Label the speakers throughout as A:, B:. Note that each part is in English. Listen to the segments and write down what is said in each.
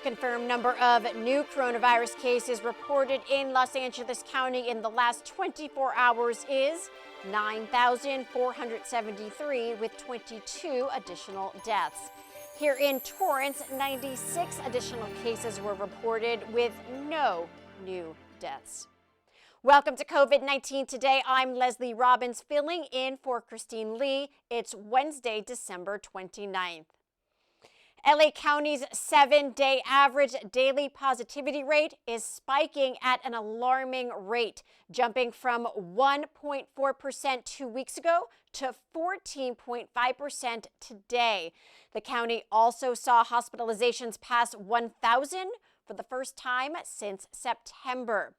A: confirmed number of new coronavirus cases reported in Los Angeles County in the last 24 hours is 9,473, with 22 additional deaths. Here in Torrance, 96 additional cases were reported with no new deaths. Welcome to COVID-19 Today. I'm Leslie Robbins, filling in for Christine Lee. It's Wednesday, December 29th. LA County's 7-day average daily positivity rate is spiking at an alarming rate, jumping from 1.4% 2 weeks ago to 14.5% today. The county also saw hospitalizations pass 1,000 for the first time since September.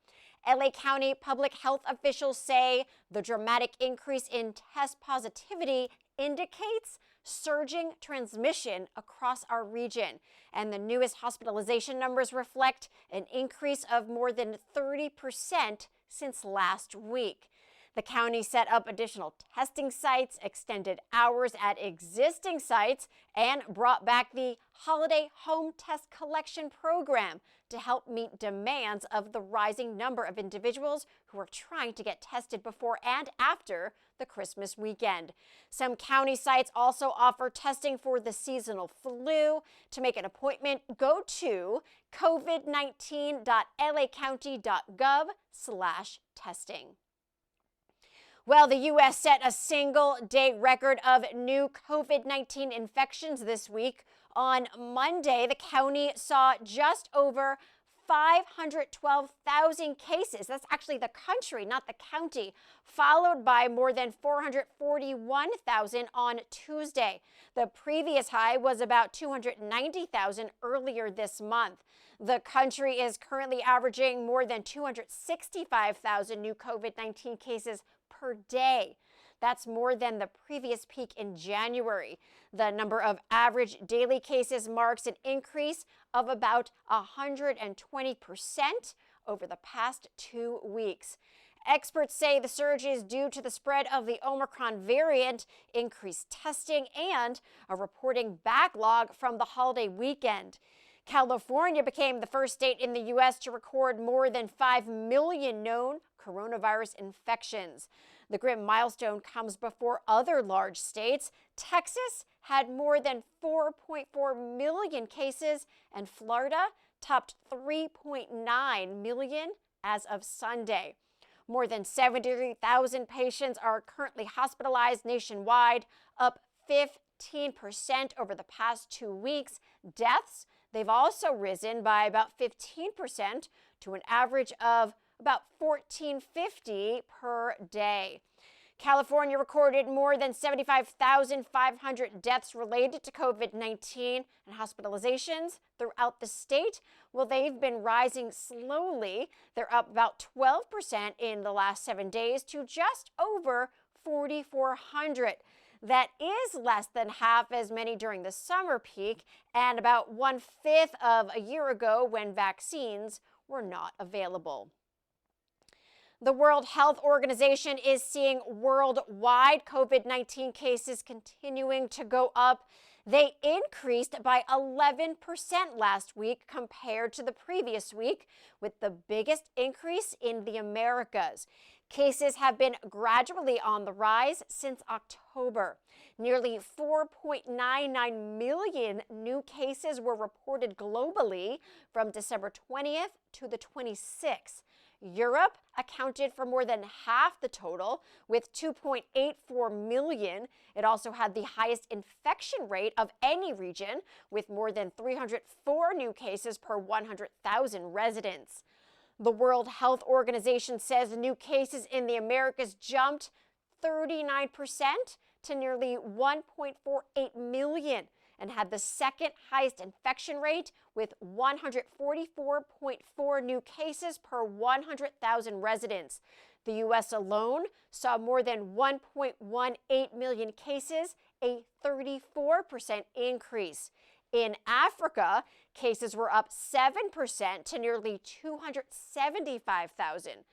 A: LA County public health officials say the dramatic increase in test positivity indicates surging transmission across our region, and the newest hospitalization numbers reflect an increase of more than 30% since last week. The county set up additional testing sites, extended hours at existing sites, and brought back the holiday home test collection program to help meet demands of the rising number of individuals who are trying to get tested before and after the Christmas weekend. Some county sites also offer testing for the seasonal flu. To make an appointment, go to covid19.lacounty.gov/testing. Well, the U.S. set a single-day record of new COVID-19 infections this week. On Monday, the county saw just over 512,000 cases. That's actually the country, not the county, followed by more than 441,000 on Tuesday. The previous high was about 290,000 earlier this month. The country is currently averaging more than 265,000 new COVID-19 cases per day. That's more than the previous peak in January. The number of average daily cases marks an increase of about 120% over the past 2 weeks. Experts say the surge is due to the spread of the Omicron variant, increased testing, and a reporting backlog from the holiday weekend. California became the first state in the U.S. to record more than 5 million known coronavirus infections. The grim milestone comes before other large states. Texas had more than 4.4 million cases, and Florida topped 3.9 million as of Sunday. More than 73,000 patients are currently hospitalized nationwide, up 15% over the past 2 weeks. Deaths, they've also risen by about 15% to an average of about 1,450 per day. California recorded more than 75,500 deaths related to COVID-19, and hospitalizations throughout the state, well, they've been rising slowly. They're up about 12% in the last 7 days to just over 4,400. That is less than half as many during the summer peak and about 1/5 of a year ago when vaccines were not available. The World Health Organization is seeing worldwide COVID-19 cases continuing to go up. They increased by 11% last week compared to the previous week, with the biggest increase in the Americas. Cases have been gradually on the rise since October. Nearly 4.99 million new cases were reported globally from December 20th to the 26th. Europe accounted for more than half the total, with 2.84 million. It also had the highest infection rate of any region, with more than 304 new cases per 100,000 residents. The World Health Organization says new cases in the Americas jumped 39% to nearly 1.48 million and had the second highest infection rate, with 144.4 new cases per 100,000 residents. The U.S. alone saw more than 1.18 million cases, a 34% increase. In Africa, cases were up 7% to nearly 275,000.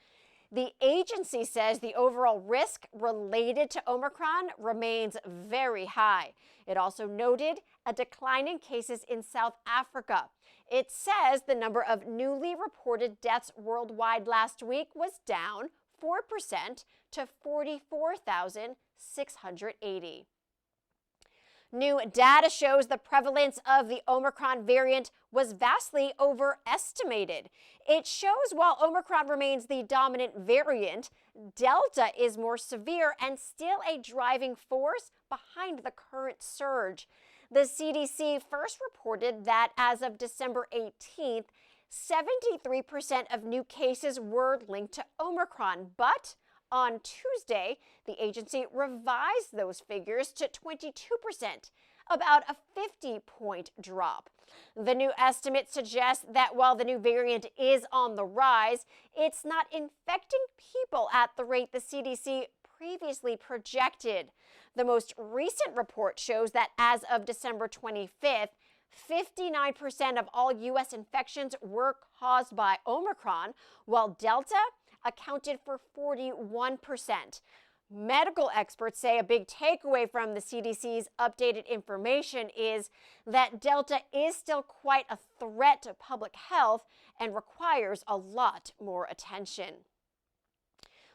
A: The agency says the overall risk related to Omicron remains very high. It also noted a decline in cases in South Africa. It says the number of newly reported deaths worldwide last week was down 4% to 44,680. New data shows the prevalence of the Omicron variant was vastly overestimated. It shows while Omicron remains the dominant variant, Delta is more severe and still a driving force behind the current surge. The CDC first reported that as of December 18th, 73% of new cases were linked to Omicron, but on Tuesday, the agency revised those figures to 22%, about a 50-point drop. The new estimate suggests that while the new variant is on the rise, it's not infecting people at the rate the CDC previously projected. The most recent report shows that as of December 25th, 59% of all U.S. infections were caused by Omicron, while Delta accounted for 41%. Medical experts say a big takeaway from the CDC's updated information is that Delta is still quite a threat to public health and requires a lot more attention.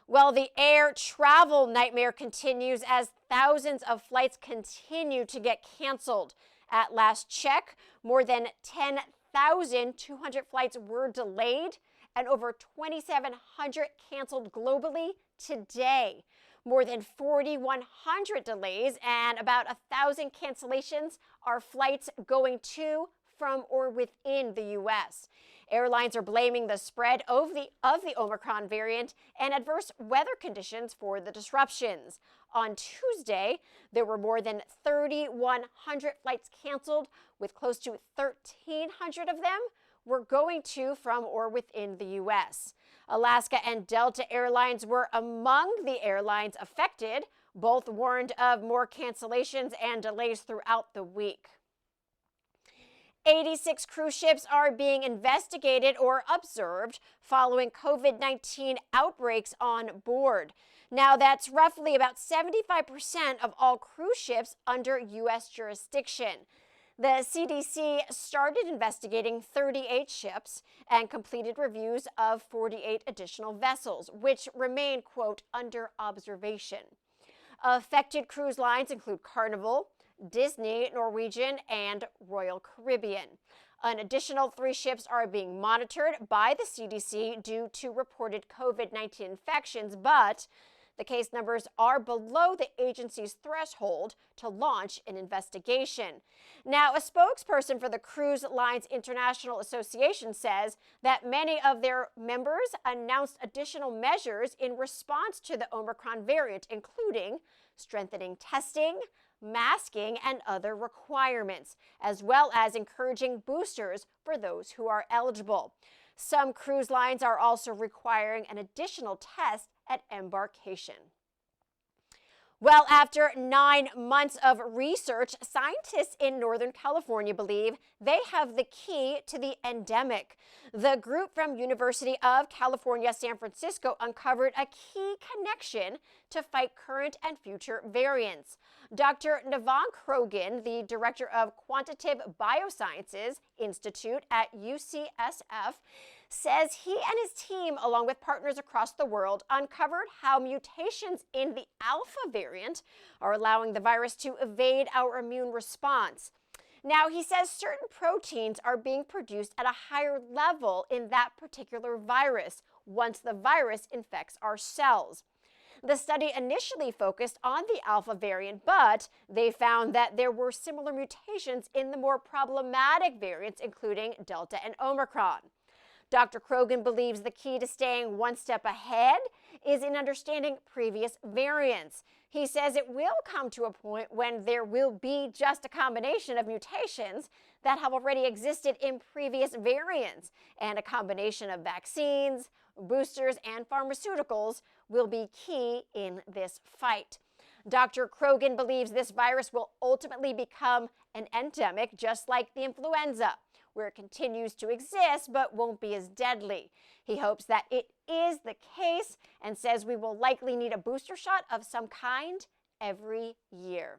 A: Well, the air travel nightmare continues as thousands of flights continue to get canceled. At last check, more than 10,200 flights were delayed and over 2,700 canceled globally today. More than 4,100 delays and about 1,000 cancellations are flights going to, from, or within the U.S. Airlines are blaming the spread of the Omicron variant and adverse weather conditions for the disruptions. On Tuesday, there were more than 3,100 flights canceled, with close to 1,300 of them were going to, from, or within the U.S. Alaska and Delta Airlines were among the airlines affected. Both warned of more cancellations and delays throughout the week. 86 cruise ships are being investigated or observed following COVID-19 outbreaks on board. Now, that's roughly about 75% of all cruise ships under U.S. jurisdiction. The CDC started investigating 38 ships and completed reviews of 48 additional vessels, which remain, quote, under observation. Affected cruise lines include Carnival, Disney, Norwegian, and Royal Caribbean. An additional 3 ships are being monitored by the CDC due to reported COVID-19 infections, but the case numbers are below the agency's threshold to launch an investigation. Now, a spokesperson for the Cruise Lines International Association says that many of their members announced additional measures in response to the Omicron variant, including strengthening testing, masking, and other requirements, as well as encouraging boosters for those who are eligible. Some cruise lines are also requiring an additional test at embarkation. Well, after 9 months of research, scientists in Northern California believe they have the key to the endemic. The group from University of California, San Francisco uncovered a key connection to fight current and future variants. Dr. Navan Krogan, the director of Quantitative Biosciences Institute at UCSF, says he and his team, along with partners across the world, uncovered how mutations in the Alpha variant are allowing the virus to evade our immune response. Now, he says certain proteins are being produced at a higher level in that particular virus once the virus infects our cells. The study initially focused on the Alpha variant, but they found that there were similar mutations in the more problematic variants, including Delta and Omicron. Dr. Krogan believes the key to staying one step ahead is in understanding previous variants. He says it will come to a point when there will be just a combination of mutations that have already existed in previous variants, and a combination of vaccines, boosters, and pharmaceuticals will be key in this fight. Dr. Krogan believes this virus will ultimately become an endemic, just like the influenza, where it continues to exist but won't be as deadly. He hopes that it is the case and says we will likely need a booster shot of some kind every year.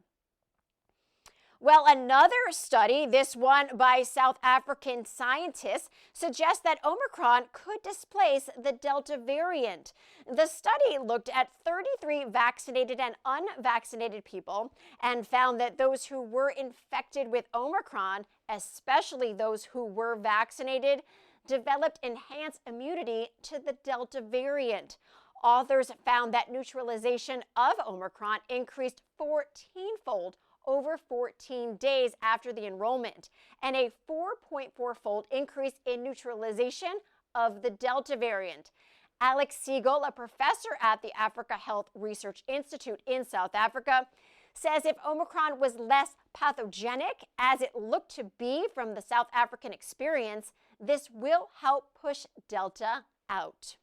A: Well, another study, this one by South African scientists, suggests that Omicron could displace the Delta variant. The study looked at 33 vaccinated and unvaccinated people and found that those who were infected with Omicron, especially those who were vaccinated, developed enhanced immunity to the Delta variant. Authors found that neutralization of Omicron increased 14-fold over 14 days after the enrollment, and a 4.4-fold increase in neutralization of the Delta variant. Alex Siegel, a professor at the Africa Health Research Institute in South Africa, says if Omicron was less pathogenic, as it looked to be from the South African experience, this will help push Delta out.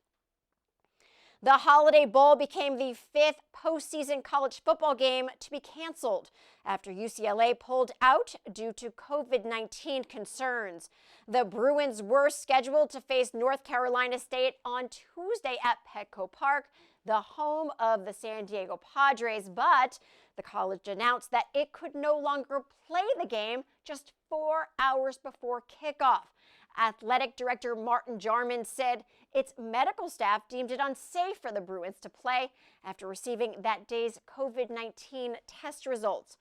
A: The Holiday Bowl became the 5th postseason college football game to be canceled after UCLA pulled out due to COVID-19 concerns. The Bruins were scheduled to face North Carolina State on Tuesday at Petco Park, the home of the San Diego Padres, but the college announced that it could no longer play the game just 4 hours before kickoff. Athletic Director Martin Jarman said its medical staff deemed it unsafe for the Bruins to play after receiving that day's COVID-19 test results.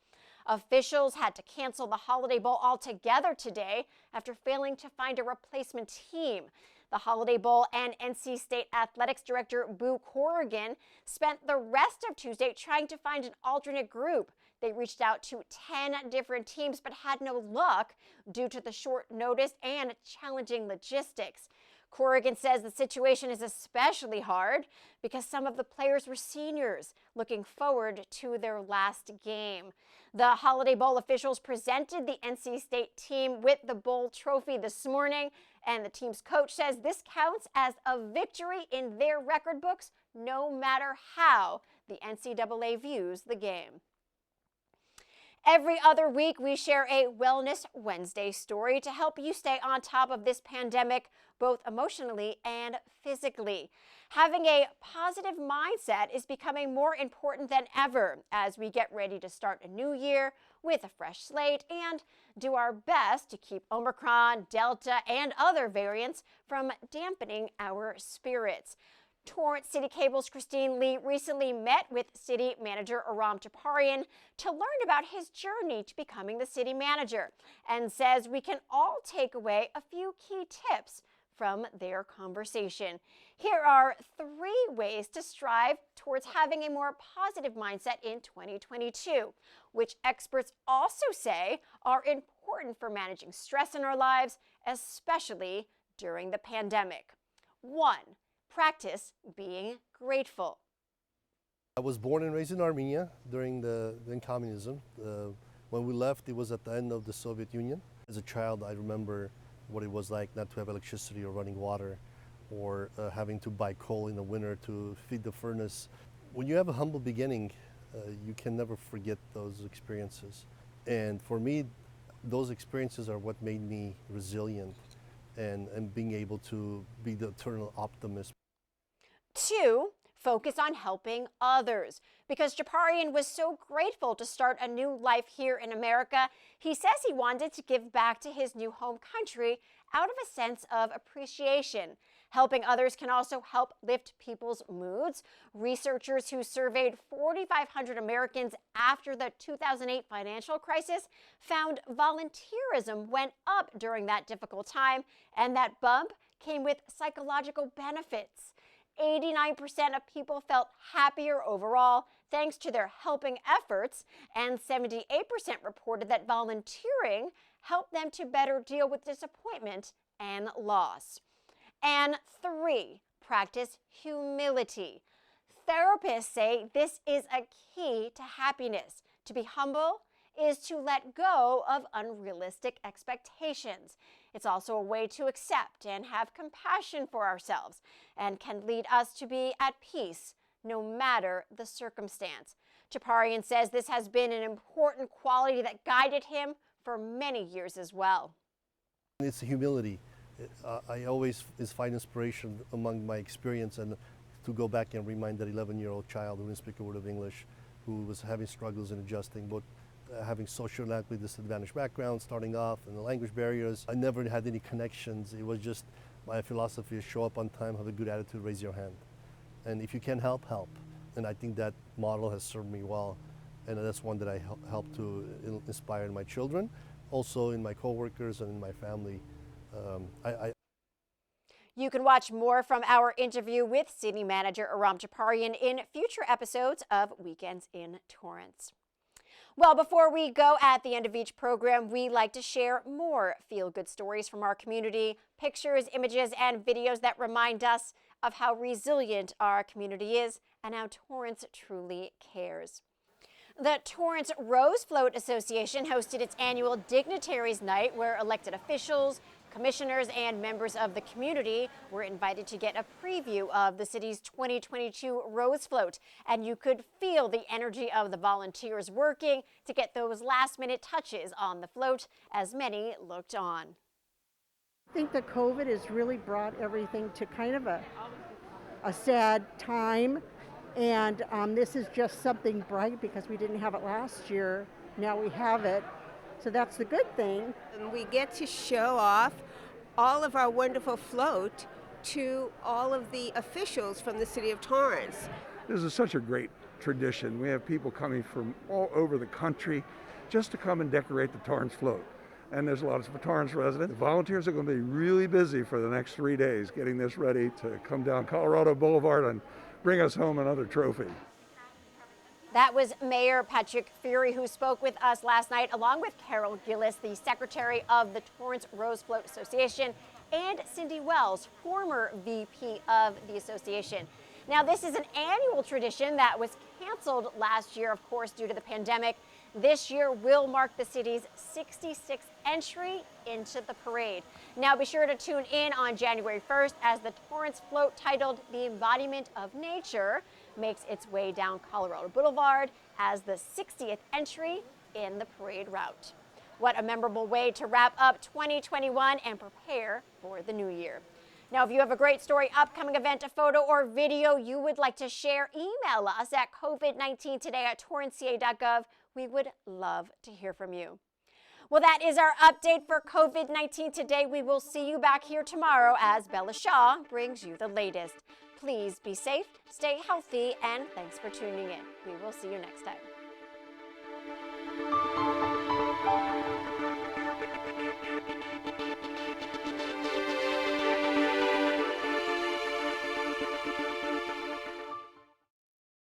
A: Officials had to cancel the Holiday Bowl altogether today after failing to find a replacement team. The Holiday Bowl and NC State Athletics Director Boo Corrigan spent the rest of Tuesday trying to find an alternate group. They reached out to 10 different teams but had no luck due to the short notice and challenging logistics. Corrigan says the situation is especially hard because some of the players were seniors looking forward to their last game. The Holiday Bowl officials presented the NC State team with the bowl trophy this morning, and the team's coach says this counts as a victory in their record books, no matter how the NCAA views the game. Every other week, we share a Wellness Wednesday story to help you stay on top of this pandemic, both emotionally and physically. Having a positive mindset is becoming more important than ever as we get ready to start a new year with a fresh slate and do our best to keep Omicron, Delta, and other variants from dampening our spirits. Torrance Citi Cable's Christine Lee recently met with city manager Aram Taparian to learn about his journey to becoming the city manager and says we can all take away a few key tips from their conversation. Here are 3 ways to strive towards having a more positive mindset in 2022, which experts also say are important for managing stress in our lives, especially during the pandemic. 1. Practice being grateful.
B: I was born and raised in Armenia during communism. When we left, it was at the end of the Soviet Union. As a child, I remember what it was like not to have electricity or running water, or having to buy coal in the winter to feed the furnace. When you have a humble beginning, you can never forget those experiences. And for me, those experiences are what made me resilient and being able to be the eternal optimist.
A: 2, focus on helping others. Because Japarian was so grateful to start a new life here in America, he says he wanted to give back to his new home country out of a sense of appreciation. Helping others can also help lift people's moods. Researchers who surveyed 4,500 Americans after the 2008 financial crisis found volunteerism went up during that difficult time, and that bump came with psychological benefits. 89% of people felt happier overall thanks to their helping efforts, and 78% reported that volunteering helped them to better deal with disappointment and loss. And 3, practice humility. Therapists say this is a key to happiness. To be humble is to let go of unrealistic expectations. It's also a way to accept and have compassion for ourselves and can lead us to be at peace no matter the circumstance. Taparian says this has been an important quality that guided him for many years as well.
B: It's humility. I always find inspiration among my experience and to go back and remind that 11-year-old child who didn't speak a word of English, who was having struggles in adjusting, but having socioeconomically disadvantaged background, starting off, and the language barriers. I never had any connections. It was just my philosophy is show up on time, have a good attitude, raise your hand. And if you can help, help. And I think that model has served me well. And that's one that I help to inspire in my children, also in my coworkers and in my family.
A: You can watch more from our interview with City Manager Aram Japarian in future episodes of Weekends in Torrance. Well, before we go at the end of each program, we like to share more feel-good stories from our community, pictures, images, and videos that remind us of how resilient our community is and how Torrance truly cares. The Torrance Rose Float Association hosted its annual Dignitaries Night, where elected officials, commissioners, and members of the community were invited to get a preview of the city's 2022 Rose Float. And you could feel the energy of the volunteers working to get those last-minute touches on the float as many looked on.
C: I think that COVID has really brought everything to kind of a sad time. And this is just something bright because we didn't have it last year. Now we have it. So that's the good thing.
D: And we get to show off all of our wonderful float to all of the officials from the city of Torrance.
E: This is such a great tradition. We have people coming from all over the country just to come and decorate the Torrance float. And there's a lot of Torrance residents. The volunteers are going to be really busy for the next 3 days getting this ready to come down Colorado Boulevard and bring us home another trophy.
A: That was Mayor Patrick Fury, who spoke with us last night, along with Carol Gillis, the secretary of the Torrance Rose Float Association, and Cindy Wells, former VP of the association. Now, this is an annual tradition that was canceled last year, of course, due to the pandemic. This year will mark the city's 66th entry into the parade. Now, be sure to tune in on January 1st as the Torrance float, titled The Embodiment of Nature, makes its way down Colorado Boulevard as the 60th entry in the parade route. What a memorable way to wrap up 2021 and prepare for the new year. Now, if you have a great story, upcoming event, a photo, or video you would like to share, email us at covid19today@torranceca.gov. We would love to hear from you. Well, that is our update for COVID-19 today. We will see you back here tomorrow as Bella Shaw brings you the latest. Please be safe, stay healthy, and thanks for tuning in. We will see you next time.